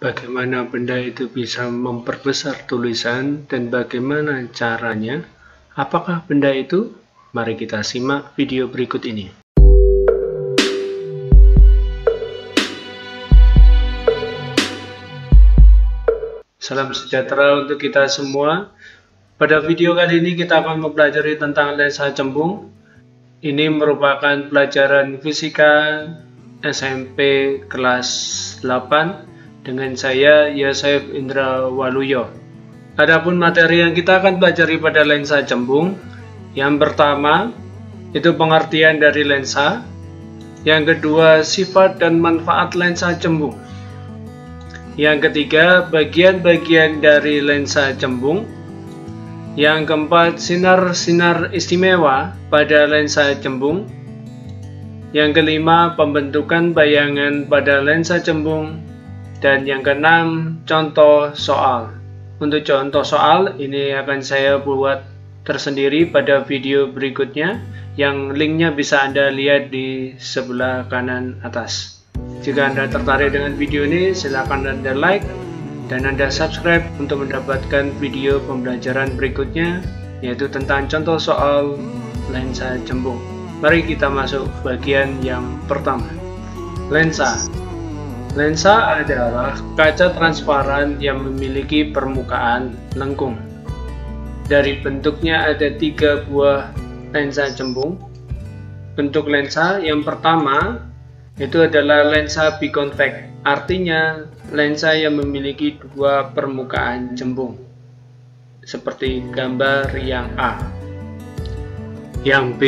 Bagaimana benda itu bisa memperbesar tulisan dan bagaimana caranya? Apakah benda itu? Mari kita simak video berikut ini. Salam sejahtera untuk kita semua. Pada video kali ini kita akan mempelajari tentang lensa cembung. Ini merupakan pelajaran fisika SMP kelas 8 dengan saya Yosef Indra Waluyo. Adapun materi yang kita akan pelajari pada lensa cembung, yang pertama itu pengertian dari lensa, yang kedua sifat dan manfaat lensa cembung, yang ketiga bagian-bagian dari lensa cembung, yang keempat sinar-sinar istimewa pada lensa cembung, yang kelima pembentukan bayangan pada lensa cembung, dan yang keenam contoh soal. Untuk contoh soal ini akan saya buat tersendiri pada video berikutnya, yang linknya bisa Anda lihat di sebelah kanan atas. Jika Anda tertarik dengan video ini, silakan Anda like dan Anda subscribe untuk mendapatkan video pembelajaran berikutnya, yaitu tentang contoh soal lensa cembung. Mari kita masuk bagian yang pertama. Lensa. Lensa adalah kaca transparan yang memiliki permukaan lengkung. Dari bentuknya ada 3 buah lensa cembung. Bentuk lensa yang pertama itu adalah lensa biconvex, artinya lensa yang memiliki 2 permukaan cembung, seperti gambar yang A. Yang B,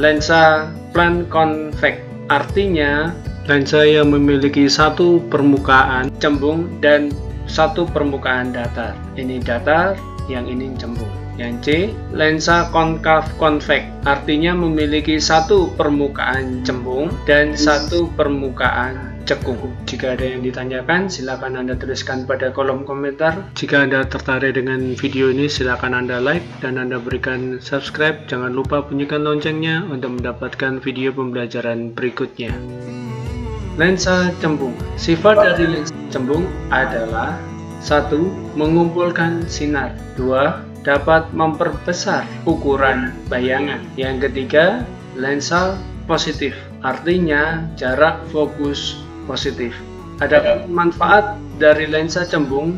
lensa planconvex, artinya lensa yang memiliki 1 permukaan cembung dan 1 permukaan datar. Ini datar, yang ini cembung. Yang C, lensa konkav konvex, artinya memiliki 1 permukaan cembung dan 1 permukaan cekung. Jika ada yang ditanyakan, silakan Anda tuliskan pada kolom komentar. Jika Anda tertarik dengan video ini, silakan Anda like dan Anda berikan subscribe. Jangan lupa bunyikan loncengnya untuk mendapatkan video pembelajaran berikutnya. Lensa cembung. Sifat dari lensa cembung adalah 1. Mengumpulkan sinar. 2. Dapat memperbesar ukuran bayangan. Yang ketiga, lensa positif, artinya jarak fokus positif. Ada manfaat dari lensa cembung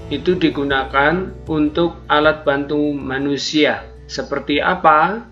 itu digunakan untuk alat bantu manusia. Seperti apa?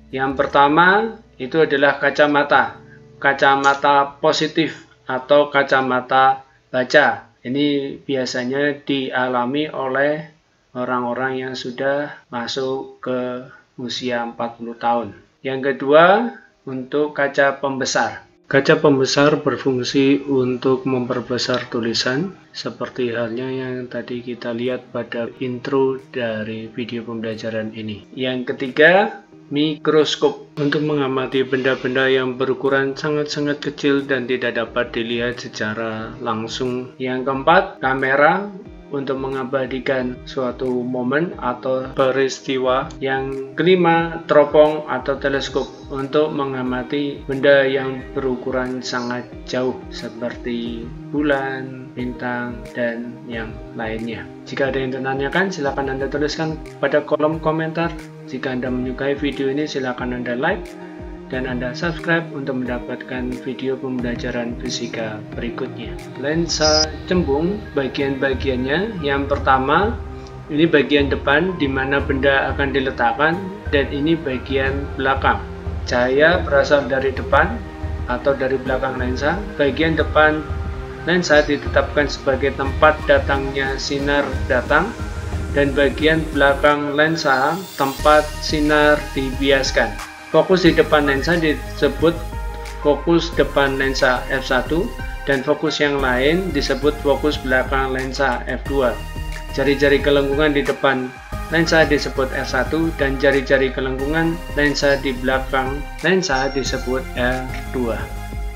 Yang pertama itu adalah kacamata. Kacamata positif atau kacamata baca. Ini biasanya dialami oleh orang-orang yang sudah masuk ke usia 40 tahun. Yang kedua, untuk kaca pembesar. Kaca pembesar berfungsi untuk memperbesar tulisan, seperti halnya yang tadi kita lihat pada intro dari video pembelajaran ini. Yang ketiga, mikroskop, untuk mengamati benda-benda yang berukuran sangat-sangat kecil dan tidak dapat dilihat secara langsung. Yang keempat, kamera, untuk mengabadikan suatu momen atau peristiwa. Yang kelima, teropong atau teleskop, untuk mengamati benda yang berukuran sangat jauh seperti bulan, bintang, dan yang lainnya. Jika ada yang ditanyakan, silakan Anda tuliskan pada kolom komentar. Jika Anda menyukai video ini, silakan Anda like dan Anda subscribe untuk mendapatkan video pembelajaran fisika berikutnya. Lensa cembung, bagian-bagiannya, yang pertama ini bagian depan di mana benda akan diletakkan, dan ini bagian belakang. Cahaya berasal dari depan atau dari belakang lensa. Bagian depan lensa ditetapkan sebagai tempat datangnya sinar datang, dan bagian belakang lensa tempat sinar dibiaskan. Fokus di depan lensa disebut fokus depan lensa f1, dan fokus yang lain disebut fokus belakang lensa f2. Jari-jari kelengkungan di depan lensa disebut f1, dan jari-jari kelengkungan lensa di belakang lensa disebut f2.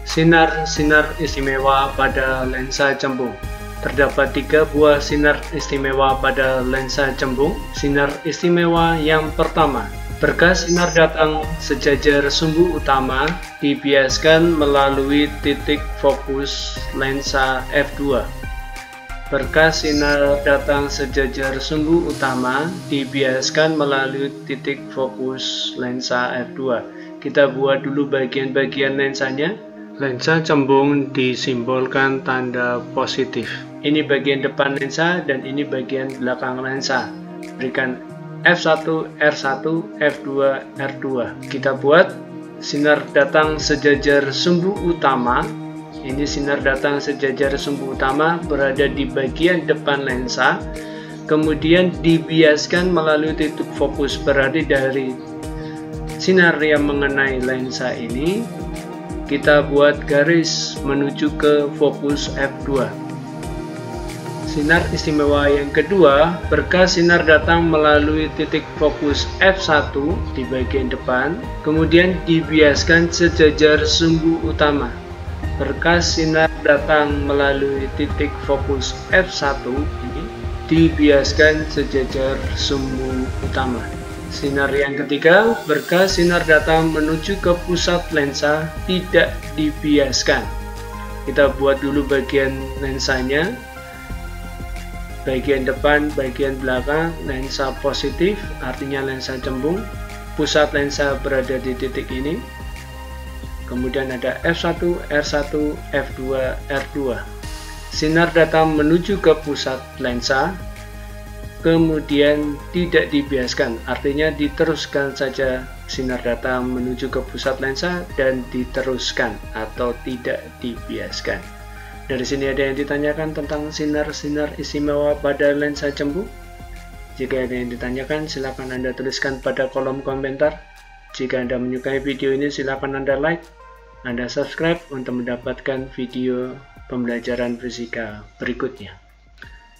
Sinar-sinar istimewa pada lensa cembung. Terdapat 3 buah sinar istimewa pada lensa cembung. Sinar istimewa yang pertama, berkas sinar datang sejajar sumbu utama dibiaskan melalui titik fokus lensa f2. Berkas sinar datang sejajar sumbu utama dibiaskan melalui titik fokus lensa f2. Kita buat dulu bagian-bagian lensanya. Lensa cembung disimbolkan tanda positif. Ini bagian depan lensa dan ini bagian belakang lensa. Berikan F1, R1, F2, R2. Kita buat sinar datang sejajar sumbu utama. Ini sinar datang sejajar sumbu utama berada di bagian depan lensa, kemudian dibiaskan melalui titik fokus berada dari sinar yang mengenai lensa ini. Kita buat garis menuju ke fokus f2. Sinar istimewa yang kedua, berkas sinar datang melalui titik fokus f1 di bagian depan, kemudian dibiaskan sejajar sumbu utama. Berkas sinar datang melalui titik fokus f1 ini dibiaskan sejajar sumbu utama. Sinar yang ketiga, berkas sinar datang menuju ke pusat lensa tidak dibiaskan. Kita buat dulu bagian lensanya. Bagian depan, bagian belakang, lensa positif artinya lensa cembung. Pusat lensa berada di titik ini. Kemudian ada F1, R1, F2, R2. Sinar datang menuju ke pusat lensa, kemudian tidak dibiaskan, artinya diteruskan saja sinar datang menuju ke pusat lensa dan diteruskan atau tidak dibiaskan. Dari sini ada yang ditanyakan tentang sinar-sinar istimewa pada lensa cembung? Jika ada yang ditanyakan, silakan Anda tuliskan pada kolom komentar. Jika Anda menyukai video ini, silakan Anda like, Anda subscribe untuk mendapatkan video pembelajaran fisika berikutnya.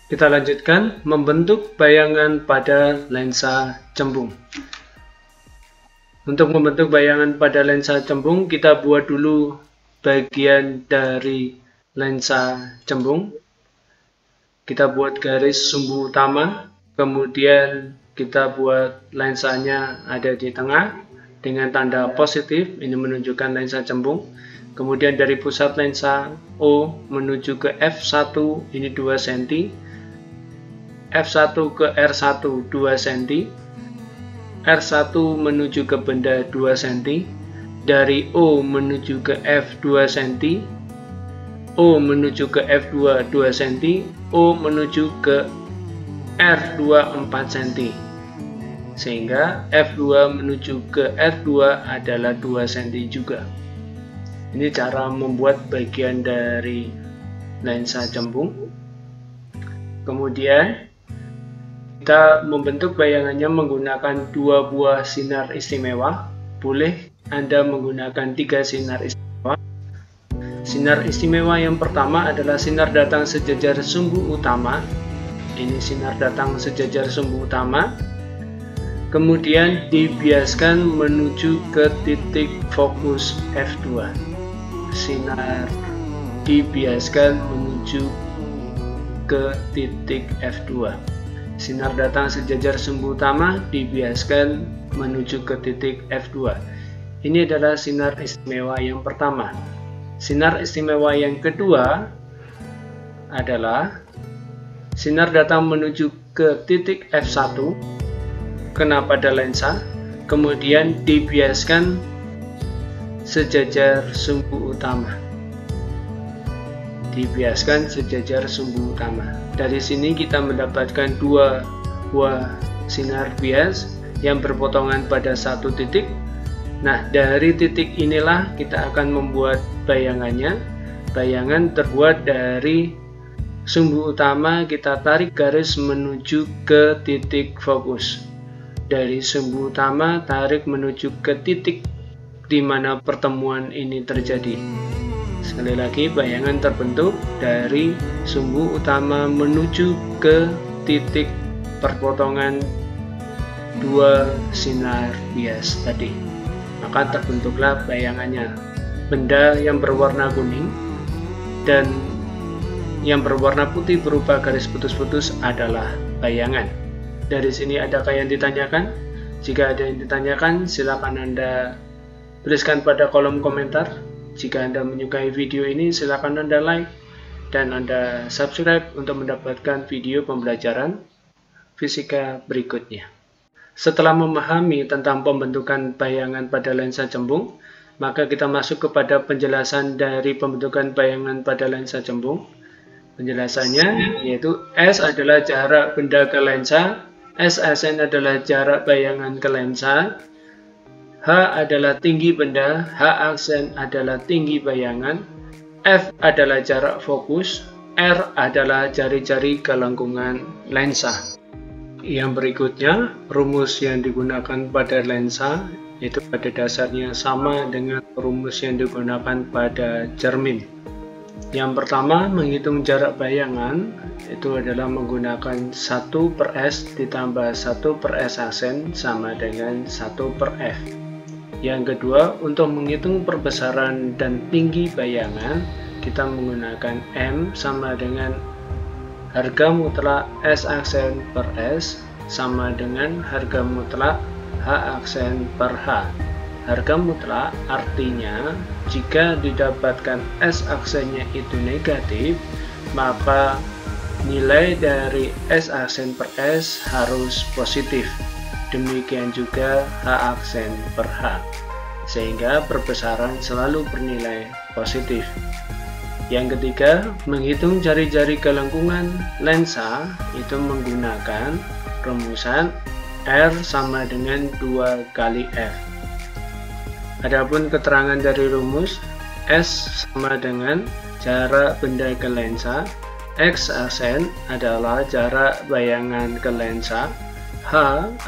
Kita lanjutkan membentuk bayangan pada lensa cembung. Untuk membentuk bayangan pada lensa cembung, kita buat dulu bagian dari lensa cembung. Kita buat garis sumbu utama, kemudian kita buat lensanya ada di tengah dengan tanda positif, ini menunjukkan lensa cembung. Kemudian dari pusat lensa O menuju ke F1 ini 2 cm, F1 ke R1 2 cm, R1 menuju ke benda 2 cm, dari O menuju ke F 2 cm, O menuju ke F2 2 cm, O menuju ke R2 4 cm. Sehingga F2 menuju ke R2 adalah 2 cm juga. Ini cara membuat bagian dari lensa cembung. Kemudian kita membentuk bayangannya menggunakan 2 buah sinar istimewa. Boleh Anda menggunakan 3 sinar istimewa. Sinar istimewa yang pertama adalah sinar datang sejajar sumbu utama. Ini sinar datang sejajar sumbu utama. Kemudian dibiaskan menuju ke titik fokus F2. Sinar dibiaskan menuju ke titik F2. Sinar datang sejajar sumbu utama dibiaskan menuju ke titik F2. Ini adalah sinar istimewa yang pertama. Sinar istimewa yang kedua adalah sinar datang menuju ke titik F1 kena pada lensa, kemudian dibiaskan sejajar sumbu utama. Dibiaskan sejajar sumbu utama. Dari sini kita mendapatkan 2 buah sinar bias yang berpotongan pada satu titik. Nah, dari titik inilah kita akan membuat bayangannya. Bayangan terbuat dari sumbu utama, kita tarik garis menuju ke titik fokus. Dari sumbu utama tarik menuju ke titik di mana pertemuan ini terjadi. Sekali lagi, bayangan terbentuk dari sumbu utama menuju ke titik perpotongan 2 sinar bias tadi. Maka terbentuklah bayangannya. Benda yang berwarna kuning dan yang berwarna putih berupa garis putus-putus adalah bayangan. Dari sini adakah yang ditanyakan? Jika ada yang ditanyakan, silakan Anda tuliskan pada kolom komentar. Jika Anda menyukai video ini, silakan Anda like, dan Anda subscribe untuk mendapatkan video pembelajaran fisika berikutnya. Setelah memahami tentang pembentukan bayangan pada lensa cembung, maka kita masuk kepada penjelasan dari pembentukan bayangan pada lensa cembung. Penjelasannya yaitu S adalah jarak benda ke lensa, S-aksen adalah jarak bayangan ke lensa, H adalah tinggi benda, H-aksen adalah tinggi bayangan, F adalah jarak fokus, R adalah jari-jari ke lengkungan lensa. Yang berikutnya, rumus yang digunakan pada lensa itu pada dasarnya sama dengan rumus yang digunakan pada cermin. Yang pertama, menghitung jarak bayangan itu adalah menggunakan 1/S ditambah 1/S aksen sama dengan 1/F. Yang kedua, untuk menghitung perbesaran dan tinggi bayangan, kita menggunakan M sama dengan harga mutlak S aksen per S sama dengan harga mutlak H aksen per H. Harga mutlak artinya jika didapatkan S aksennya itu negatif, maka nilai dari S aksen per S harus positif. Demikian juga H aksen per H, sehingga perbesaran selalu bernilai positif. Yang ketiga, menghitung jari-jari ke lengkungan lensa itu menggunakan rumusan R sama dengan 2 kali F. Adapun keterangan dari rumus, S sama dengan jarak benda ke lensa, X aksen adalah jarak bayangan ke lensa, H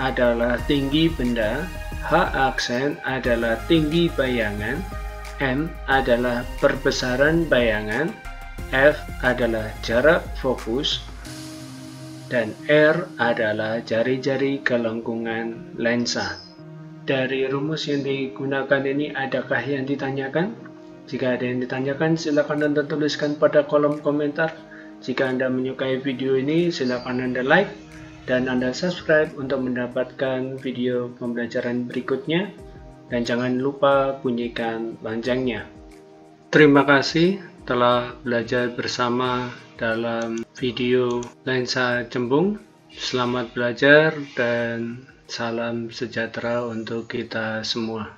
adalah tinggi benda, H aksen adalah tinggi bayangan, M adalah perbesaran bayangan, F adalah jarak fokus, dan R adalah jari-jari ke lengkungan lensa. Dari rumus yang digunakan ini, adakah yang ditanyakan? Jika ada yang ditanyakan, silakan Anda tuliskan pada kolom komentar. Jika Anda menyukai video ini, silakan Anda like dan Anda subscribe untuk mendapatkan video pembelajaran berikutnya. Dan jangan lupa bunyikan loncengnya. Terima kasih telah belajar bersama dalam video lensa cembung. Selamat belajar dan salam sejahtera untuk kita semua.